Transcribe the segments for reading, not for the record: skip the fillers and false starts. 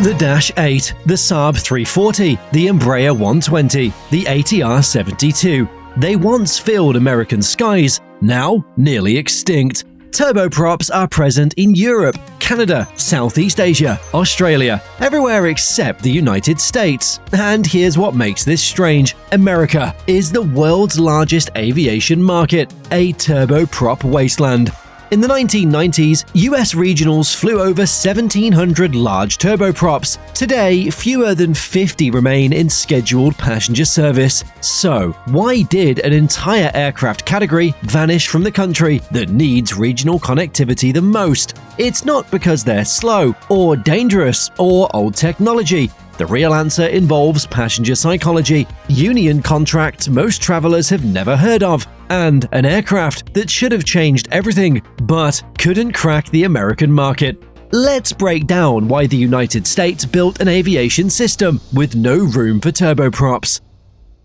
The Dash 8, the Saab 340, the Embraer 120, the ATR 72. They once filled American skies, now nearly extinct. Turboprops are present in Europe, Canada, Southeast Asia, Australia, everywhere except the United States. And here's what makes this strange. America is the world's largest aviation market, a turboprop wasteland. In the 1990s, US regionals flew over 1,700 large turboprops. Today, fewer than 50 remain in scheduled passenger service. So, why did an entire aircraft category vanish from the country that needs regional connectivity the most? It's not because they're slow, or dangerous, or old technology. The real answer involves passenger psychology, union contracts most travelers have never heard of, and an aircraft that should have changed everything, but couldn't crack the American market. Let's break down why the United States built an aviation system with no room for turboprops.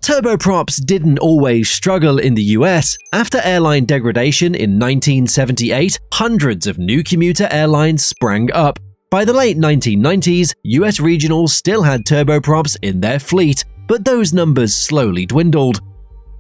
Turboprops didn't always struggle in the US. After airline degradation in 1978, hundreds of new commuter airlines sprang up. By the late 1990s, US regionals still had turboprops in their fleet, but those numbers slowly dwindled.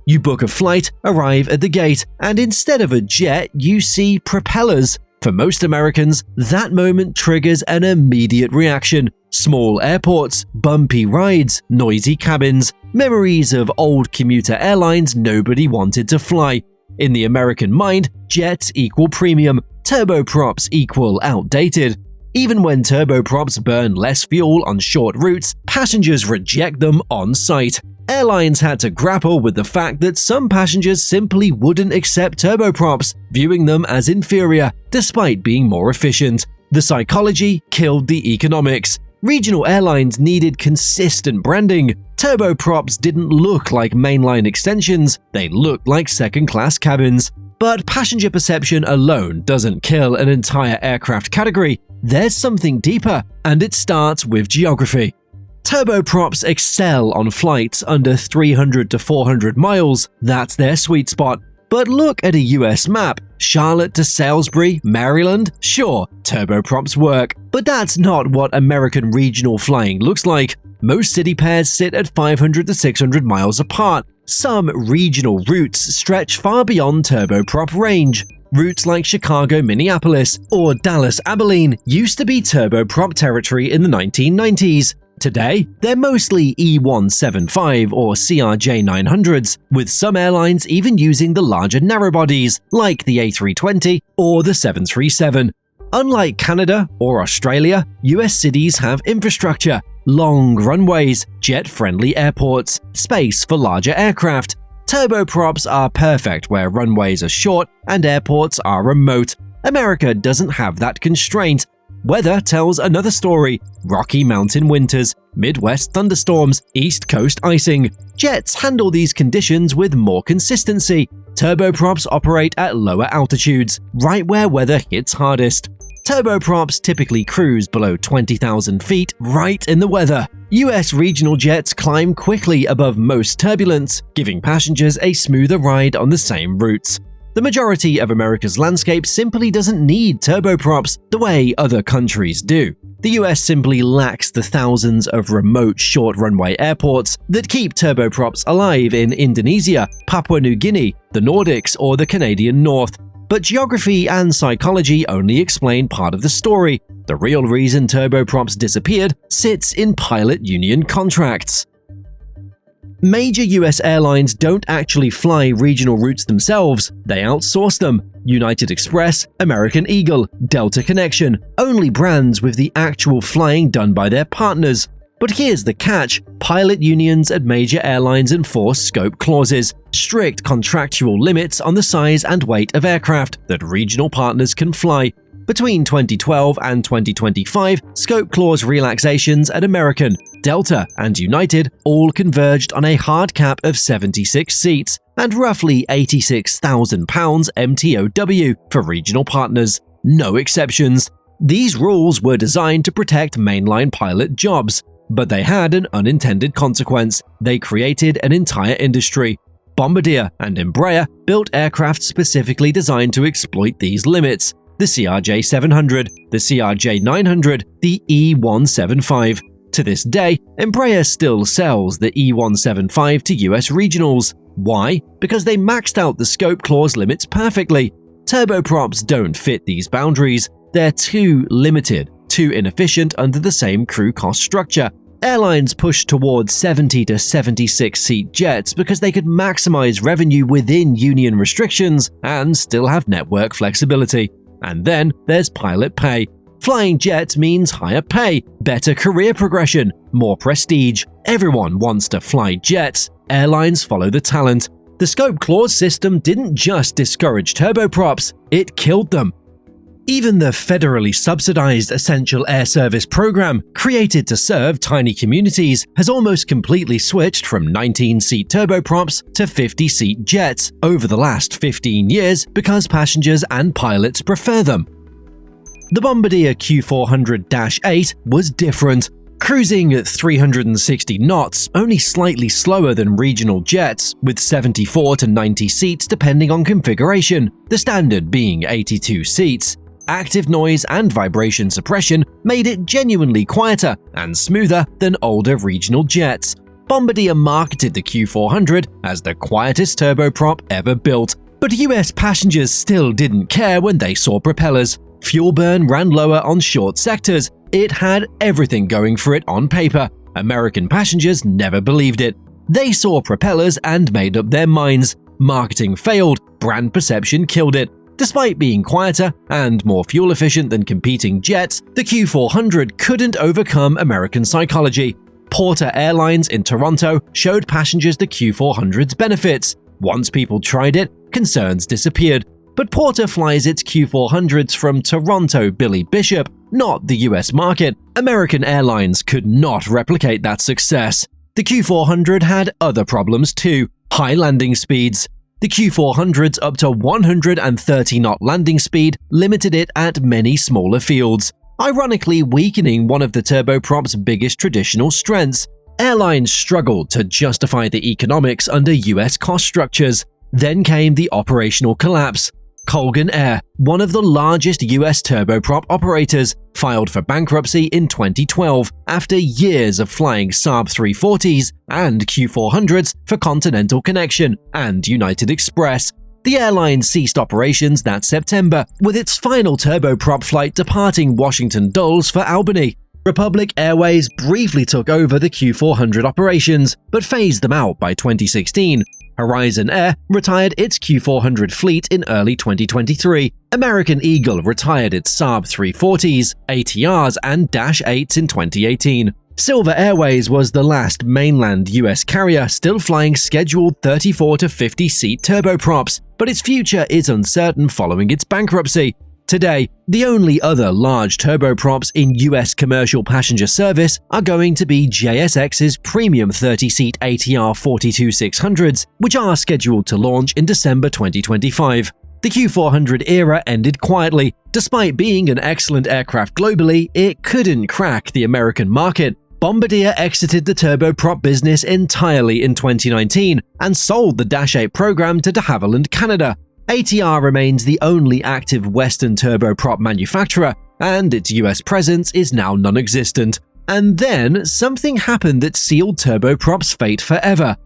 You book a flight, arrive at the gate, and instead of a jet, you see propellers. For most Americans, that moment triggers an immediate reaction. Small airports, bumpy rides, noisy cabins, memories of old commuter airlines nobody wanted to fly. In the American mind, jets equal premium, turboprops equal outdated. Even when turboprops burn less fuel on short routes, passengers reject them on sight. Airlines had to grapple with the fact that some passengers simply wouldn't accept turboprops, viewing them as inferior, despite being more efficient. The psychology killed the economics. Regional airlines needed consistent branding. Turboprops didn't look like mainline extensions, they looked like second-class cabins. But passenger perception alone doesn't kill an entire aircraft category. There's something deeper, and it starts with geography. Turboprops excel on flights under 300 to 400 miles, that's their sweet spot. But look at a US map. Charlotte to Salisbury, Maryland? Sure, turboprops work. But that's not what American regional flying looks like. Most city pairs sit at 500 to 600 miles apart. Some regional routes stretch far beyond turboprop range. Routes like Chicago-Minneapolis or Dallas-Abilene used to be turboprop territory in the 1990s. Today, they're mostly E175 or CRJ900s, with some airlines even using the larger narrowbodies like the A320 or the 737. Unlike Canada or Australia, US cities have infrastructure, long runways, jet-friendly airports, space for larger aircraft. Turboprops are perfect where runways are short and airports are remote. America doesn't have that constraint. Weather tells another story. Rocky Mountain winters, Midwest thunderstorms, East Coast icing. Jets handle these conditions with more consistency. Turboprops operate at lower altitudes, right where weather hits hardest. Turboprops typically cruise below 20,000 feet, right in the weather. US regional jets climb quickly above most turbulence, giving passengers a smoother ride on the same routes. The majority of America's landscape simply doesn't need turboprops the way other countries do. The US simply lacks the thousands of remote short runway airports that keep turboprops alive in Indonesia, Papua New Guinea, the Nordics, or the Canadian North. But geography and psychology only explain part of the story. The real reason turboprops disappeared sits in pilot union contracts. Major US airlines don't actually fly regional routes themselves, they outsource them. United Express, American Eagle, Delta Connection, only brands with the actual flying done by their partners. But here's the catch, pilot unions at major airlines enforce scope clauses, strict contractual limits on the size and weight of aircraft that regional partners can fly. Between 2012 and 2025, scope clause relaxations at American, Delta, and United all converged on a hard cap of 76 seats and roughly £86,000 MTOW for regional partners. No exceptions. These rules were designed to protect mainline pilot jobs, but they had an unintended consequence. They created an entire industry. Bombardier and Embraer built aircraft specifically designed to exploit these limits. the CRJ-700, the CRJ-900, the E-175. To this day, Embraer still sells the E-175 to US regionals. Why? Because they maxed out the scope clause limits perfectly. Turboprops don't fit these boundaries. They're too limited, too inefficient under the same crew cost structure. Airlines pushed towards 70 to 76-seat jets because they could maximize revenue within union restrictions and still have network flexibility. And then there's pilot pay. Flying jets means higher pay, better career progression, more prestige. Everyone wants to fly jets. Airlines follow the talent. The scope clause system didn't just discourage turboprops, it killed them. Even the federally subsidized Essential Air Service program, created to serve tiny communities, has almost completely switched from 19-seat turboprops to 50-seat jets over the last 15 years because passengers and pilots prefer them. The Bombardier Q400-8 was different. Cruising at 360 knots, only slightly slower than regional jets, with 74 to 90 seats depending on configuration, the standard being 82 seats. Active noise and vibration suppression made it genuinely quieter and smoother than older regional jets. Bombardier marketed the Q400 as the quietest turboprop ever built, but US passengers still didn't care when they saw propellers. Fuel burn ran lower on short sectors. It had everything going for it on paper. American passengers never believed it. They saw propellers and made up their minds. Marketing failed, brand perception killed it. Despite being quieter and more fuel efficient than competing jets, the Q400 couldn't overcome American psychology. Porter Airlines in Toronto showed passengers the Q400's benefits. Once people tried it, concerns disappeared. But Porter flies its Q400s from Toronto Billy Bishop, not the US market. American Airlines could not replicate that success. The Q400 had other problems too: high landing speeds. The Q400's up to 130-knot landing speed limited it at many smaller fields, ironically weakening one of the turboprop's biggest traditional strengths. Airlines struggled to justify the economics under US cost structures. Then came the operational collapse. Colgan Air, one of the largest US turboprop operators, filed for bankruptcy in 2012 after years of flying Saab 340s and Q400s for Continental Connection and United Express. The airline ceased operations that September, with its final turboprop flight departing Washington Dulles for Albany. Republic Airways briefly took over the Q400 operations, but phased them out by 2016. Horizon Air retired its Q400 fleet in early 2023. American Eagle retired its Saab 340s, ATRs, and Dash 8s in 2018. Silver Airways was the last mainland US carrier still flying scheduled 34 to 50-seat turboprops, but its future is uncertain following its bankruptcy. Today, the only other large turboprops in US commercial passenger service are going to be JSX's premium 30-seat ATR 42600s, which are scheduled to launch in December 2025. The Q400 era ended quietly. Despite being an excellent aircraft globally, it couldn't crack the American market. Bombardier exited the turboprop business entirely in 2019 and sold the Dash 8 program to de Havilland Canada. ATR remains the only active Western turboprop manufacturer, and its US presence is now non-existent. And then something happened that sealed turboprop's fate forever.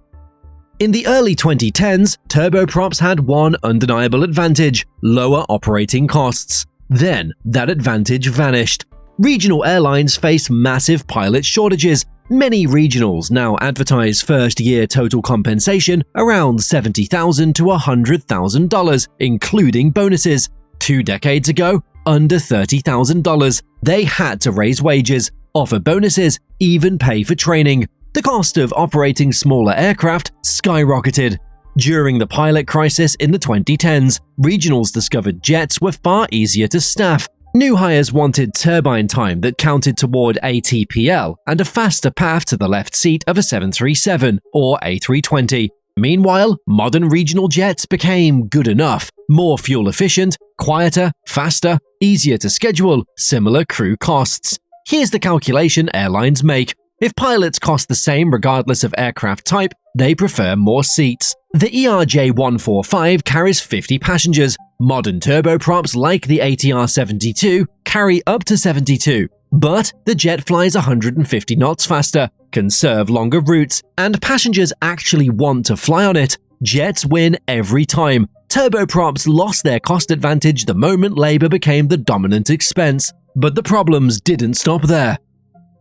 In the early 2010s, turboprops had one undeniable advantage: lower operating costs. Then that advantage vanished. Regional airlines face massive pilot shortages. Many regionals now advertise first-year total compensation around $70,000 to $100,000, including bonuses. 2 decades ago, under $30,000. They had to raise wages, offer bonuses, even pay for training. The cost of operating smaller aircraft skyrocketed. During the pilot crisis in the 2010s, regionals discovered jets were far easier to staff. New hires wanted turbine time that counted toward ATPL and a faster path to the left seat of a 737 or A320. Meanwhile, modern regional jets became good enough, more fuel efficient, quieter, faster, easier to schedule, similar crew costs. Here's the calculation airlines make. If pilots cost the same regardless of aircraft type, they prefer more seats. The ERJ-145 carries 50 passengers. Modern turboprops like the ATR-72 carry up to 72. But the jet flies 150 knots faster, can serve longer routes, and passengers actually want to fly on it. Jets win every time. Turboprops lost their cost advantage the moment labor became the dominant expense. But the problems didn't stop there.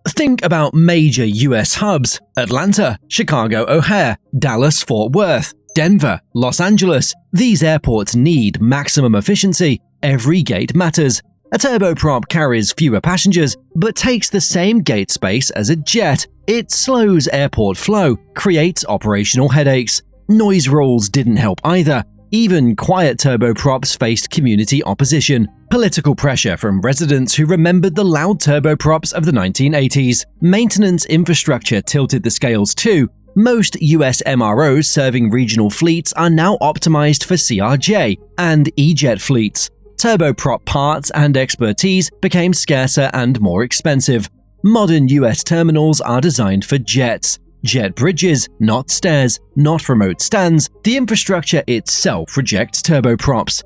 Think about major US hubs: Atlanta, Chicago O'Hare, Dallas Fort Worth, Denver, Los Angeles. These airports need maximum efficiency. Every gate matters. A turboprop carries fewer passengers, but takes the same gate space as a jet. It slows airport flow, creates operational headaches. Noise rules didn't help either. Even quiet turboprops faced community opposition. Political pressure from residents who remembered the loud turboprops of the 1980s. Maintenance infrastructure tilted the scales too. Most US MROs serving regional fleets are now optimized for CRJ and E-jet fleets. Turboprop parts and expertise became scarcer and more expensive. Modern US terminals are designed for jets. Jet bridges, not stairs, not remote stands. The infrastructure itself rejects turboprops.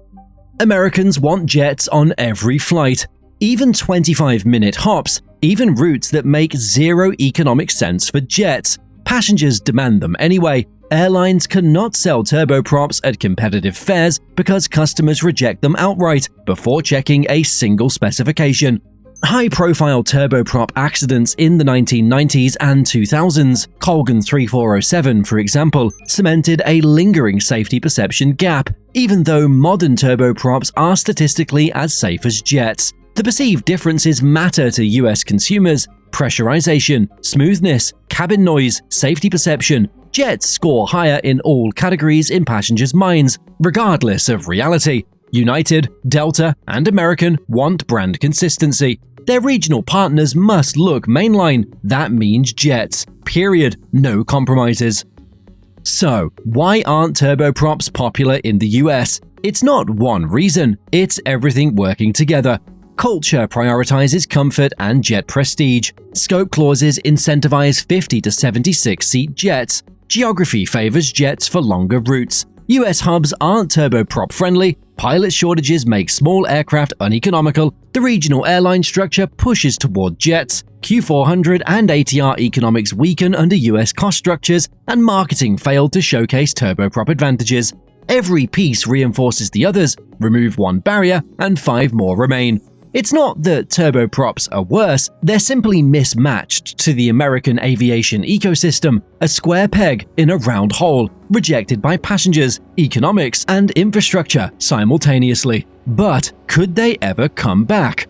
Americans want jets on every flight, even 25-minute hops, even routes that make zero economic sense for jets. Passengers demand them anyway. Airlines cannot sell turboprops at competitive fares because customers reject them outright before checking a single specification. High-profile turboprop accidents in the 1990s and 2000s, Colgan 3407 for example, cemented a lingering safety perception gap, even though modern turboprops are statistically as safe as jets. The perceived differences matter to US consumers: pressurization, smoothness, cabin noise, safety perception. Jets score higher in all categories in passengers' minds, regardless of reality. United, Delta, and American want brand consistency. Their regional partners must look mainline. That means jets. Period. No compromises. So, why aren't turboprops popular in the US? It's not one reason, it's everything working together. Culture prioritizes comfort and jet prestige. Scope clauses incentivize 50 to 76-seat jets. Geography favors jets for longer routes. US hubs aren't turboprop friendly. Pilot shortages make small aircraft uneconomical. The regional airline structure pushes toward jets. Q400 and ATR economics weaken under US cost structures, and marketing failed to showcase turboprop advantages. Every piece reinforces the others. Remove one barrier, and 5 more remain. It's not that turboprops are worse, they're simply mismatched to the American aviation ecosystem, a square peg in a round hole, rejected by passengers, economics, and infrastructure simultaneously. But could they ever come back?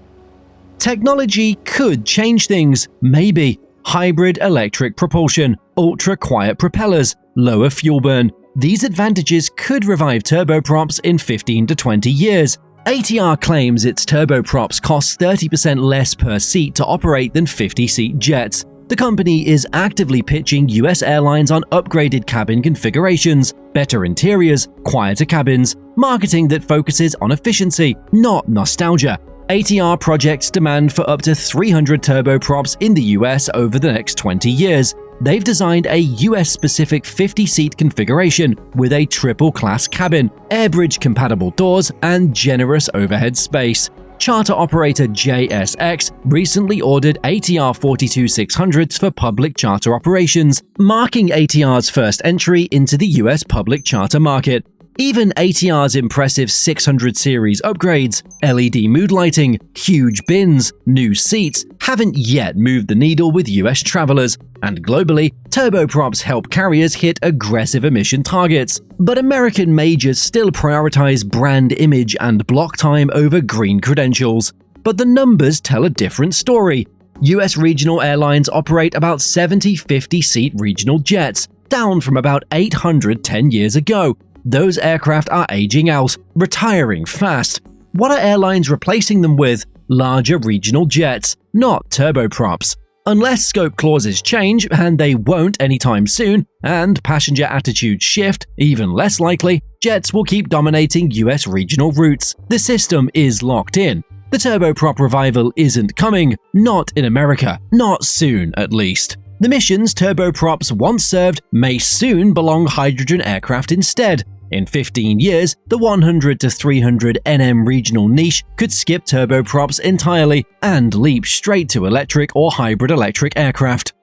Technology could change things, maybe. Hybrid electric propulsion, ultra-quiet propellers, lower fuel burn. These advantages could revive turboprops in 15 to 20 years. ATR claims its turboprops cost 30% less per seat to operate than 50-seat jets. The company is actively pitching US airlines on upgraded cabin configurations, better interiors, quieter cabins, marketing that focuses on efficiency, not nostalgia. ATR projects demand for up to 300 turboprops in the US over the next 20 years. They've designed a US-specific 50-seat configuration with a triple-class cabin, airbridge-compatible doors, and generous overhead space. Charter operator JSX recently ordered ATR 42-600s for public charter operations, marking ATR's first entry into the US public charter market. Even ATR's impressive 600 series upgrades, LED mood lighting, huge bins, new seats haven't yet moved the needle with US travelers, and globally, turboprops help carriers hit aggressive emission targets. But American majors still prioritize brand image and block time over green credentials. But the numbers tell a different story. US regional airlines operate about 70 50-seat regional jets, down from about 800 10 years ago. Those aircraft are aging out, retiring fast. What are airlines replacing them with? Larger regional jets, not turboprops. Unless scope clauses change, and they won't anytime soon, and passenger attitudes shift, even less likely, jets will keep dominating US regional routes. The system is locked in. The turboprop revival isn't coming, not in America, not soon at least. The missions turboprops once served may soon belong hydrogen aircraft instead. In 15 years, the 100 to 300 nm regional niche could skip turboprops entirely and leap straight to electric or hybrid electric aircraft.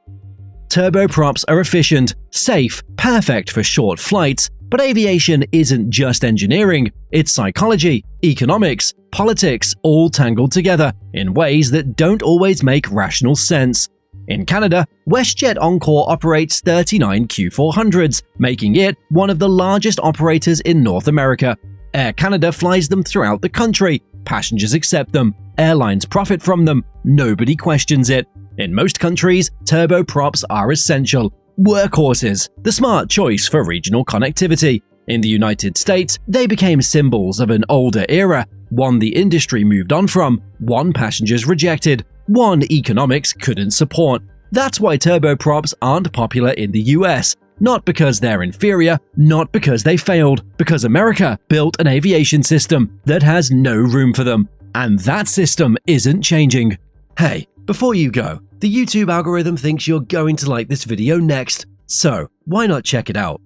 Turboprops are efficient, safe, perfect for short flights, but aviation isn't just engineering, it's psychology, economics, politics, all tangled together in ways that don't always make rational sense. In Canada, WestJet Encore operates 39 Q400s, making it one of the largest operators in North America. Air Canada flies them throughout the country, passengers accept them, airlines profit from them, nobody questions it. In most countries, turboprops are essential. Workhorses, the smart choice for regional connectivity. In the United States, they became symbols of an older era, one the industry moved on from, one passengers rejected, one economics couldn't support. That's why turboprops aren't popular in the US. Not because they're inferior, not because they failed, because America built an aviation system that has no room for them. And that system isn't changing. Hey, before you go, the YouTube algorithm thinks you're going to like this video next, so why not check it out?